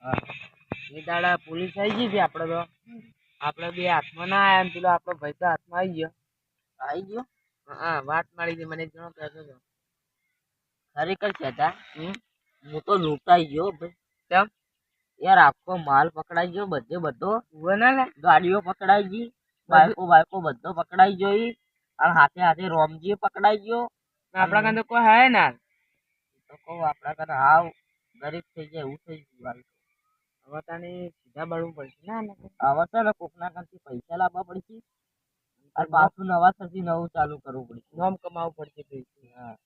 હા એ દાડા પોલીસ આવી ગઈ હતી આપણે તો આપણે બે હાથમાં ના આયા ને પેલો આપણો ભાઈ તો હાથમાં આવી ગયો. હા વાત મળી હતી મને એક જણો કહેતો હતો. ખરેખર છે તા હું તો લૂંટાઈ ગયો ભાઈ. કેમ યાર આખો માલ પકડાઈ ગયો બધો ગાડીઓ પકડાઈ ગઈ બાઈકો બધો પકડાઈ ગયો અને હાથે હાથે રોમજી પકડાઈ ગયો. આપણા કાંઈ તો કોઈ હે ના તો કહું આપણા કાંઈ હાવ ગરીબ થઈ જાય એવું થઈ ગયું. હવે તને સીધા બળવું પડશે ને હવે તો ને કોકના કાંથી પૈસા લાવવા પડશે અને પાછું નવા થતી નવું ચાલુ કરવું પડશે. નામ કમાવવું પડશે પૈસા. હા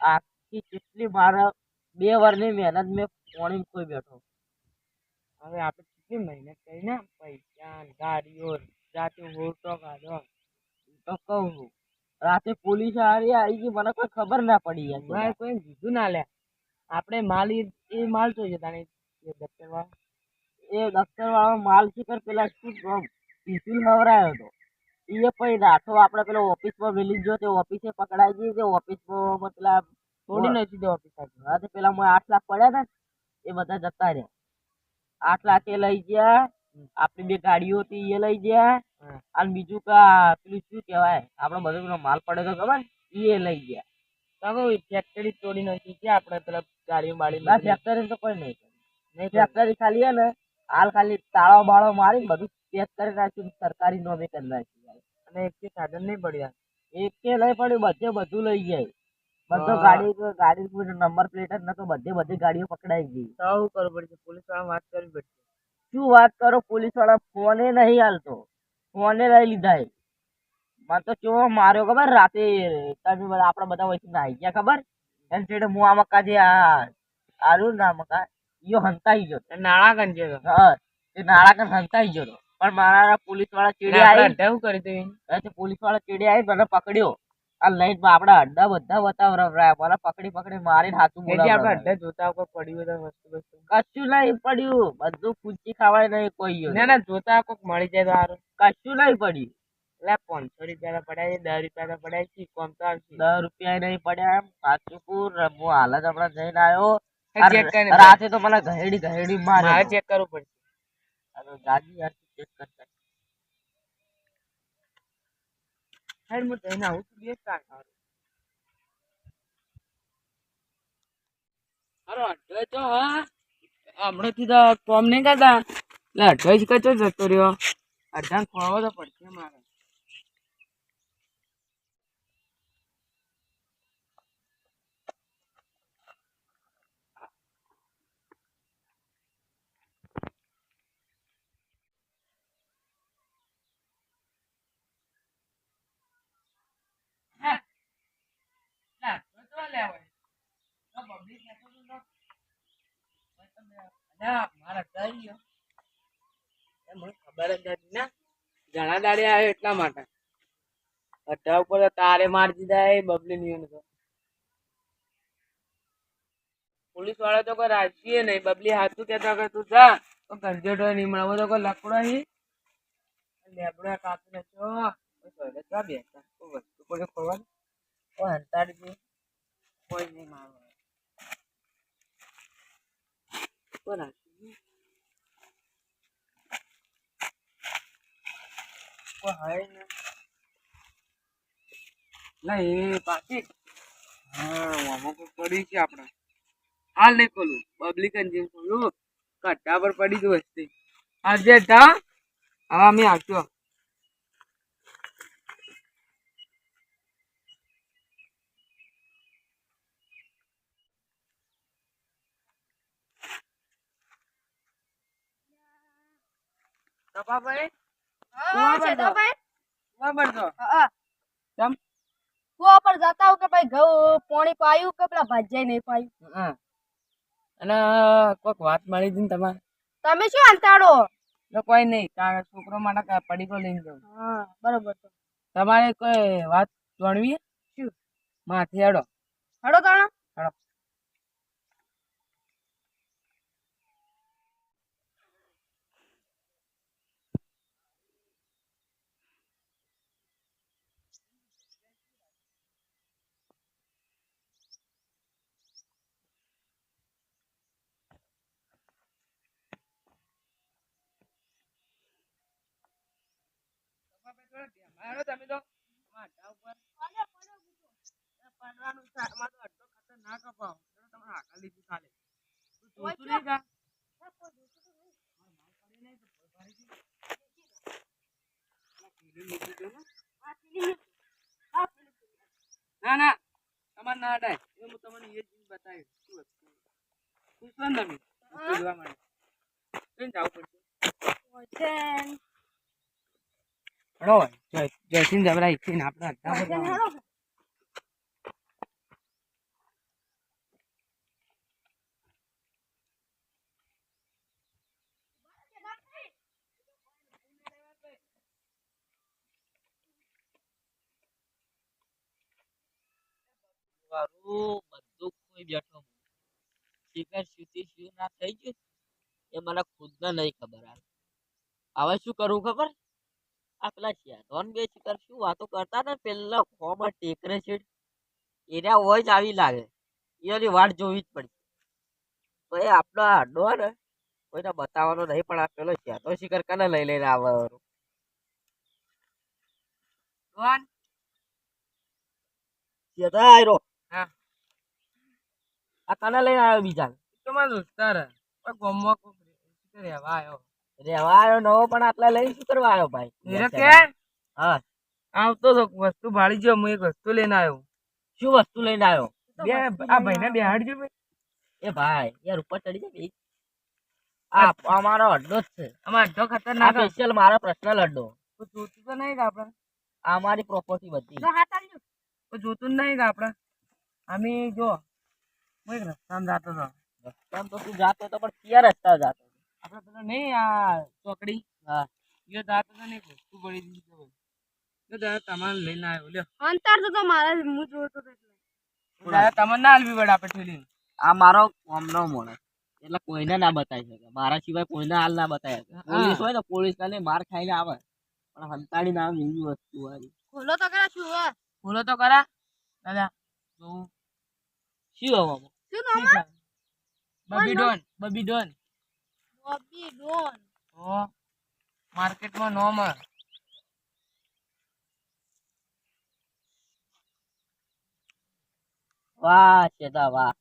આખી કેટલી મારા 2 વર્ષની મહેનત મેં પોણી કોઈ બેઠો. હવે આપણે કેટલી મહેનત કરી ને પૈસા ગાડીઓ રાતે હોટો કાઢો તો કહું છું રાતે પોલીસ આવી ગઈ મને કોઈ ખબર ના પડી યાર. કોઈ કીધું ના લે આપણે માલ એ માલ જોઈએ તાને એ દફતર વાળો માલ શીખર પેલા શું પીસુલ ખવડાયો હતો એ પછી રાતો આપણે પેલો ઓફિસમાં મિલી ગયો તે ઓફિસે પકડાઈ ગઈ તે ઓફિસમાં મતલબ થોડી નથી દે ઓફિસ હા પેલા 8 લાખ પડ્યા હતા એ બધા જતા રહ્યા. 8 લાખ એ લઈ ગયા આપણી 2 ગાડીઓ હતી એ લઈ ગયા અને બીજું પેલું શું કહેવાય આપણો બધો પેલો માલ પડ્યો તો ખબર એ લઈ ગયા. ફેક્ટરી તોડી નાખી છે આપણે પેલા ગાડીઓ બાળી ના ફેક્ટરી તો કોઈ નહીં ફેક્ટરી ખાલી હે ને હાલ ખાલી તાળો બાળો મારી બધું પેક કરી નાખ્યું સરકારી નોમે કરી નાખ્યું અને એક સાધન નહીં પડ્યા એક નહીં પડ્યું બધું લઈ જાય. બધો ગાડી નંબર પ્લેટ જ નતો બધી ગાડીઓ પકડાઈ ગઈ. શું કરવું પડશે પોલીસ વાળા વાત કરવી પડશે. શું વાત કરો પોલીસ વાળા ફોને નહીં હાલતો ફોને લઈ લીધા. મને તો કેવો માર્યો ખબર રાતે તમે આપડા બધા વચ્ચે નાઈ ગયા ખબર એમ છેડે હું આ મકા જે આર્યું ના મકા ઈયો હંતાઈ ગયો નાળા કન ગયો. હા એ નાળા કન હંતાઈ ગયો પણ મારા પોલીસ વાળા ચીડે આવી કરી દે પોલીસ વાળા ચીડે આવી મને પકડ્યો આ લઈને આપડા અડ્ડા બધા બતાવરાયા મને પકડી મારીને હાથું બોલાવ્યા. આપડા અડ્ડા જોતા કોઈ પડ્યું વસ્તુ કશું નહીં પડ્યું બધું પૂંચી ખાવાય નહીં કોઈ ના જોતા કોક મળી જાય તો સારું. કશું નહીં પડ્યું એટલે 500 રૂપિયા પડ્યા 10 રૂપિયા પડ્યા કોમ તો 10 રૂપિયા નહીં પડ્યા એમ સાચું હું હાલ જ હમણાં જઈને આવ્યો રાતે તો મને ગહેડી મારે ચેક કરવું પડશે ગાડી યાર ચેક કરતા હેડ હું જઈને આવું છું બે કામ હારો અડધો તો હા હમણાં થી તો કોમ નહીં કરતા એટલે અડધો જ કચો જતો રહ્યો અડધા ખોળવો તો પડશે મારે. ખબર જ નથી ને ઘણા દાડે આવ્યો એટલા માટે અઢા ઉપર તારે મારી દીધા બબલી ની પોલીસ વાળા તો કોઈ રાખીએ નહીં બબલી હાથું કેતા કે તું જા તો ગંજેટો નહીં મળવો તો કોઈ લકડો નહીં લેબડા કાપી નાખ્યો બેસતા વસ્તુ કોઈ ખોવાનું કોઈ હંતાડી કોઈ નહીં મારવા કોઈ રાખી કોઈ હોય ને ના એ પાછી હા અમુક પડી છે આપણે હાલ નહીં ખોલું પબ્લિક જેમ ખોલું કટ્ટા પર પડી ગયું વસ્તી આજે હા અમે આવજો. ભાઈ પર જતા હું કે ભાઈ ઘઉં પાણી પાયું કે પેલા ભાજ્યા નહીં પાયું અને કોઈક વાત મળી હતી ને તમારે તમે શું અંતાડો કોઈ નહીં કારણ છોકરો માટે પડીકો લઈને જવું. હા બરોબર તમારે કોઈ વાત જાણવી શું માથે હેડો હેડો તાણા હેડો. મારો તમે તો માથા ઉપર પડવાનું છે. આમાં તો અડધો ખતરનાક અપાવ. ચલો તમે આગળ લીધું ચાલે. તું જોતું નહીં કા? ના ના તમારે ના અડાય. એ હું તમને એ ચીજ બતાવીશ. શું વસ્તુ? પૂછો ને તમે. વસ્તુ જોવા માટે. કઈને જવું પડશે? હળો જયસિંહ જબરા ઈચ્છીને આપણે અડધા પર જવાનું. વારું બધું કોઈ બેઠો શિખર સુધી શું ના થઈ ગયું એ મને ખુદને નહીં ખબર હાલ. હવે શું કરવું ખબર? આ પેલા શેઠોન બે શિખર શું વાતો કરતા ને પેલા ખોમાં ટેકરે છે એના હોય જ આવી લાગે એની વાટ જોવી જ પડશે. તો એ આપણો આડો ને કોઈને બતાવવાનો નહીં પણ આ પેલો શેઠો શિખર કને લઈ લઈને આવે રોહન શેઠા આયરો હા આ કને લઈને આવ્યો બીજા તમારો દોસ્તાર હે. પણ ગામમાં કોક રહેવા આવ્યો. રેવા આવ્યો નવો પણ આટલા લઈને શું કરવા આવ્યો ભાઈ? હીરો કે હા આવતો તો વસ્તુ ભાળી ગયો. હું એક વસ્તુ લઈને આવ્યો. શું વસ્તુ લઈને આવ્યો? બે આ ભાઈને બેહાડજો ભાઈ. એ ભાઈ યાર ઉપર ચડી જાય ભાઈ. આ અમારો અડ્ડો જ છે. આમાં અડધો આ ખતરનાક હે. સ્પેશિયલ મારો પર્સનલ અડ્ડો. કોઈ જોતું તો નહીં કે આપણે? આ મારી પ્રોપર્ટી બધી. કોઈ જોતું જ નહીં કે આપણે? અમે જો હું એક રસ્તામાં જાતો હતો. રસ્તામાં તો તું જાતો તો પણ ક્યાં રસ્તા જાતો? આપણે પેલો નહીં આ ચોકડી હા એ જાતો હતો ને એક વસ્તુ પડી દીધી તો તો દાદા તમારે લઈને આવ્યો. લ્યો અંતર તો મારે હું જોતો હતો એટલે. દાદા તમને ના હાલવી પડે આપણે ઠેલી. આ મારો કોમનો મોણસ એટલે કોઈને ના બતાવી શકે. મારા સિવાય કોઈને હાલ ના બતાવી શકે. પોલીસ હોય ને પોલીસ કાલે માર ખાઈને આવે પણ હંતાડી ના આવે એવી વસ્તુ આવી. ખોલો તો કરા શું હે? બોલો તો ખરા દાદા જોવું શું હવે આમાં? શું શું નામ? છે? Babi Don. Babi Don. Bobby Don. ઓ માર્કેટમાં નોમ હે. વાહ ચેતા વાહ.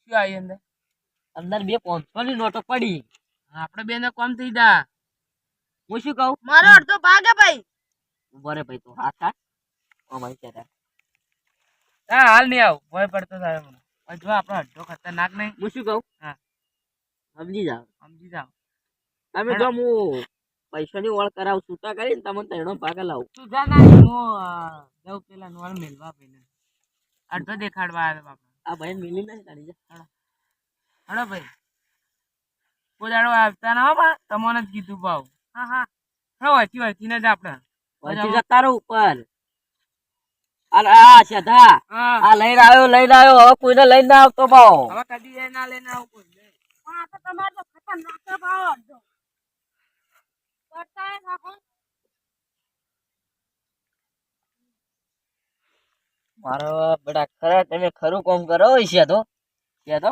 શું આવી અંદર? અંદર બે 500 ની નોટો પડી. આપણે બે ને કોમ થઈ જા. હું શું કહું? મારો અડધો ભાગ હે ભાઈ. બરે ભાઈ તું હાથ હાથ અમારી ચેતા. હા હાલ નહીં આવ. ભય પડતો થાય મને. પણ જો આપણો અડધો ખતરનાક નહીં. હું શું કહું? હા સમજી જાવ. સમજી જાવ. તમે જો હું પૈસાની ઓળ કરાવું છૂટા કરીને તમને ત્રણો ભાગ લાવું. તું જા ના હું જઉં પેલા નોર મેલવા ભાઈને. અડધો દેખાડવા આવ્યો બાપા. આ ભાઈ મિલી નહીં તારી જા. હળો ભાઈ કોઈ દાડો આવતા ના હો બા. તમને જ કીધું ભાવ. હા હા. હા વાંચી વાંચીને જ આપણે. વચ્ચે જતા રહો ઉપર. અને આ સીધા હા આ લઈને આવ્યો હવે કોઈને લઈને ના આવતો ભાવ. હવે કદી એ ના લઈને આવું કોઈ. પણ આ તો તમારો તો ખતરનાક છે ભાવ અડધો. કરતા હે નાખો. મારો બેટા ખરા તમે ખરું કામ કરો છે તો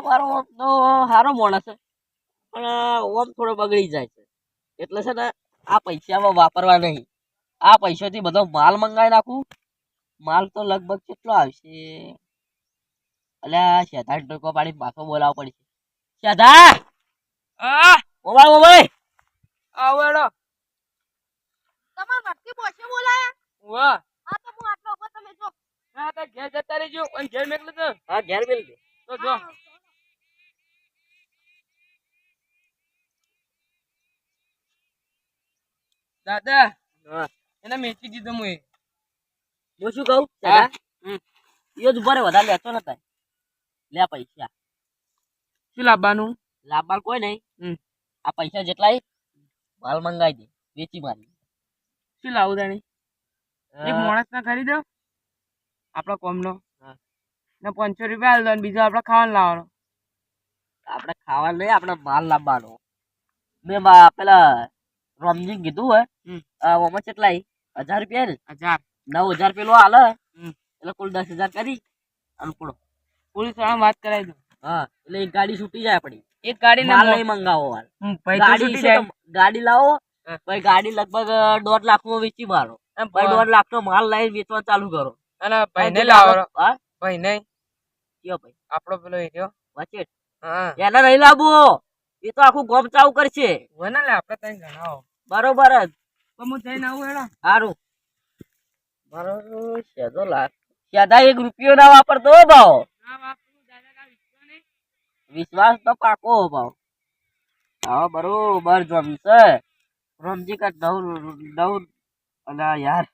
મારો ઓમ તો સારો માણસ છે પણ ઓમ થોડો બગડી જાય છે એટલે છે ને આ પૈસામાં વાપરવા નહીં. આ પૈસાથી બધો માલ મંગાવી નાખું. માલ તો લગભગ કેટલો આવશે? અલ્યા શેઠા ટોકો પાડી પાછો બોલાવવો પડશે. શેઠા હા મોબાઈલ આવો હેડો. તમાર વટકી બોશે બોલાયા? વાહ હા તો હું આટલો ઉભો તમે જો. હા તો ઘેર જતા રહેજો. અને ઘેર મેકલો તો હા ઘેર મિલ દે. તો જો દાદા હા એને મેચી દીધો હું. હું શું કહું? હા. શેઠા એ જ ઉભા રે વધારે લેતો નતા. લે પૈસા શું લાવવાનું? લાભ કોઈ નહીં. હમ. આ પૈસા જેટલા માલ મંગાવી દે વેચી મારી. શું લાવું તાણી? એક માણસ ના ખરીદો આપડો કોમનો. હા. ને 500 રૂપિયા હાલ દો ને બીજો આપણે ખાવાનું લાવવાનો. આપણે ખાવા નહીં આપણે માલ લાવવાનો. મેં પેલા રમજી કીધું હે હમ. ઓમાં કેટલા 1000 રૂપિયા ને 1000. 9000 પેલો હાલે હમ. એટલે કુલ 10000 કરી અને પૂરો. પોલીસ વાળા વાત કરાવી દો. હા એટલે એક ગાડી છૂટી જાય આપણી. એક ગાડી માલ નહીં મંગાવો હાલ. ભાઈ તો ગાડી છૂટી છે જાય. તો ગાડી લાવો હા. પછી ગાડી લગભગ 1.5 લાખમાં વેચી મારો પછી 1.5 લાખનો માલ લઈને વેચવા ચાલુ કરો અને ભાઈને પછી લાવો હા ભાઈને કયો ભાઈ આપણો પેલો એ રહ્યો વચેટ હા એને નહીં લાવવો એ તો આખું ગોમ ચાલુ કરશે હોય ને લે આપણે તઈ ગણાવો બરોબર જ તો હું જઈને આવું હેડો સારું મારો શેદો લાખ શેદા 1 રૂપિયો ના વાપરતો હો ભાવ ના બાપુ દાદા કા વિશ્વાસ નહીં વિશ્વાસ તો પાકો હો ભાવ હા બરોબર જમશે રમજી કા નવ અને યાર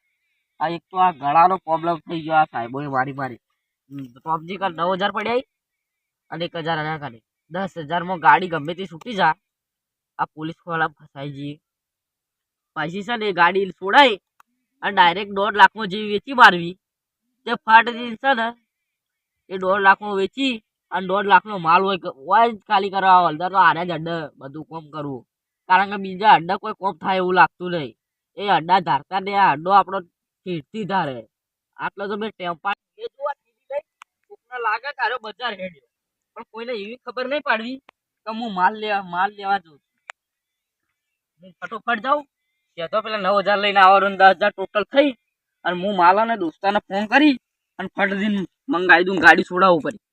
આ એક તો આ ગળાનો પ્રોબ્લેમ થઈ ગયો આ સાહેબોએ મારી રમજી કા 9000 પડ્યા અને 1000 આના કાઢે 10,000 માં ગાડી ગમે તે છૂટી જા આ પોલીસ વાળા ફસાઈ જઈએ પછી છે ને એ ગાડી છોડાય અને ડાયરેક્ટ 1.5 લાખમાં જેવી વેચી મારવી તે ફાટ છે ને એ 1.5 લાખમાં વેચી અને 1.5 લાખનો માલ હોય જ ખાલી કરવા હલદર તો આને જ અડ્ડે બધું કોમ કરવું કારણ કે બીજા અડ્ડે કોઈ કોમ થાય એવું લાગતું નહીં એ અડ્ડા ધારતા ને આ અડ્ડો આપણો ઠીઠથી ધારે આટલો તો મેં ટેમ્પા એ જોવા ઠીઠી લઈ કોકને લાગે તારો બજાર હેડ્યો પણ કોઈને એવી ખબર નહીં પાડવી કે હું માલ લેવા જઉં હું ફટોફટ જાઉં ત્યાં તો પેલા 9,000 લઈને આવવાનું 10,000 ટોટલ થઈ અને હું માલાને દોસ્તાને ફોન કરી અને ફટ દઈને મંગાવી દઉં ગાડી છોડાવું પડી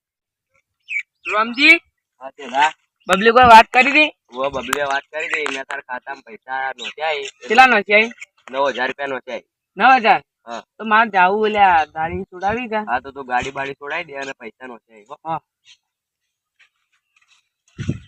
રામજી હા તે ના બબલી કોઈ વાત કરી હતી વો બબલે વાત કરી દે મેં તાર ખાતામાં પૈસા નોંધ્યા કેટલા નો છે 9,000 રૂપિયા નોંધ્યા 9,000 હા તો મારે જાવું એટલે આ ગાડી છોડાવી જા હા તો તું ગાડી બાડી છોડાઈ દે અને પૈસા નોંધ્યા હા